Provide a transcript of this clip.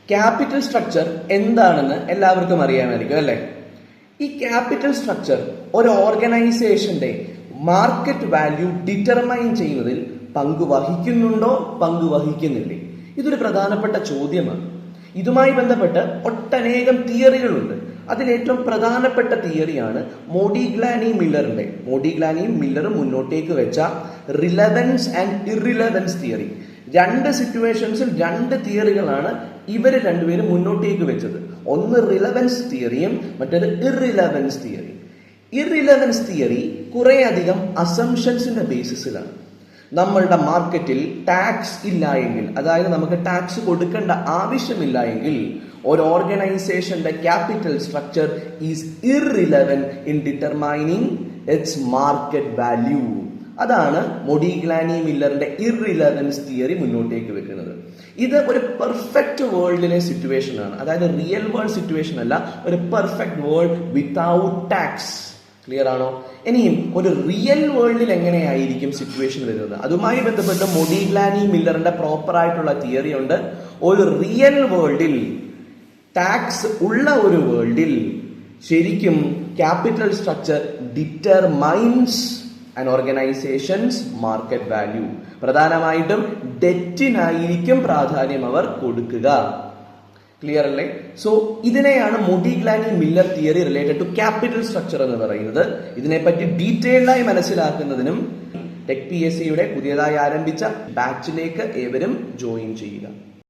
Capital structure എന്താണെന്ന് എല്ലാവർക്കും അറിയാമായിരിക്കും അല്ലേ? ഈ ക്യാപിറ്റൽ സ്ട്രക്ചർ ഒരു ഓർഗനൈസേഷന്റെ മാർക്കറ്റ് വാല്യൂ ഡിറ്റർമൈൻ ചെയ്യുന്നതിൽ പങ്കുവഹിക്കുന്നുണ്ടോ പങ്കുവഹിക്കുന്നില്ലേ? ഇതൊരു പ്രധാനപ്പെട്ട ചോദ്യമാണ്. ഇതുമായി ബന്ധപ്പെട്ട് ഒട്ടനേകം തിയറികളുണ്ട്. അതിലേറ്റവും പ്രധാനപ്പെട്ട തിയറിയാണ് മോഡിഗ്ലാനി മില്ലറും മുന്നോട്ടേക്ക് വെച്ച റിലവൻസ് ആൻഡ് ഇറിലവൻസ് തിയറി. രണ്ട് സിറ്റുവേഷൻസിൽ രണ്ട് തിയറികളാണ് ഇവർ രണ്ടുപേരും മുന്നോട്ടേക്ക് വെച്ചത്. ഒന്ന് റിലവൻസ് തിയറിയും മറ്റൊരു ഇറിലവൻസ് തിയറി. ഇറിലവൻസ് തിയറി കുറെ അധികം അസംഷൻസിന്റെ ബേസിസിലാണ്. നമ്മളുടെ മാർക്കറ്റിൽ ടാക്സ് ഇല്ല എങ്കിൽ, അതായത് നമുക്ക് ടാക്സ് കൊടുക്കേണ്ട ആവശ്യമില്ല എങ്കിൽ, ഒരു ഓർഗനൈസേഷന്റെ capital structure is irrelevant in determining its market value. അതാണ് മോഡിഗ്ലാനി മില്ലറിന്റെ ഇർറിലവൻസ് തിയറി മുന്നോട്ടേക്ക് വെക്കുന്നത്. ഇത് ഒരു പെർഫെക്റ്റ് വേൾഡിലെ സിറ്റുവേഷൻ ആണ്. അതായത് റിയൽ വേൾഡ് സിറ്റുവേഷൻ അല്ല, ഒരു perfect world without tax. Clear ആണോ? ഇനിയും ഒരു റിയൽ വേൾഡിൽ എങ്ങനെയായിരിക്കും സിറ്റുവേഷൻ വരുന്നത്? അതുമായി ബന്ധപ്പെട്ട് മോഡിഗ്ലാനി മില്ലറിന്റെ പ്രോപ്പർ ആയിട്ടുള്ള തിയറി ഉണ്ട്. ഒരു റിയൽ വേൾഡിൽ, ടാക്സ് ഉള്ള ഒരു വേൾഡിൽ ശരിക്കും capital structure determines an organisations market value. പ്രധാനമായിട്ടും ഡെറ്റിനായിരിക്കും പ്രാധാന്യം അവർ കൊടുക്കുക. ക്ലിയർ അല്ലേ? സോ ഇതിനെയാണ് Modigliani Miller theory related to capital structure എന്ന് പറയുന്നത്. ഇതിനെപ്പറ്റി ഡീറ്റെയിൽഡായി മനസ്സിലാക്കുന്നതിനും ടെക് PSCയുടെ പുതിയതായി ആരംഭിച്ച ബാച്ചിലേക്ക് ഏവരും ജോയിൻ ചെയ്യുക.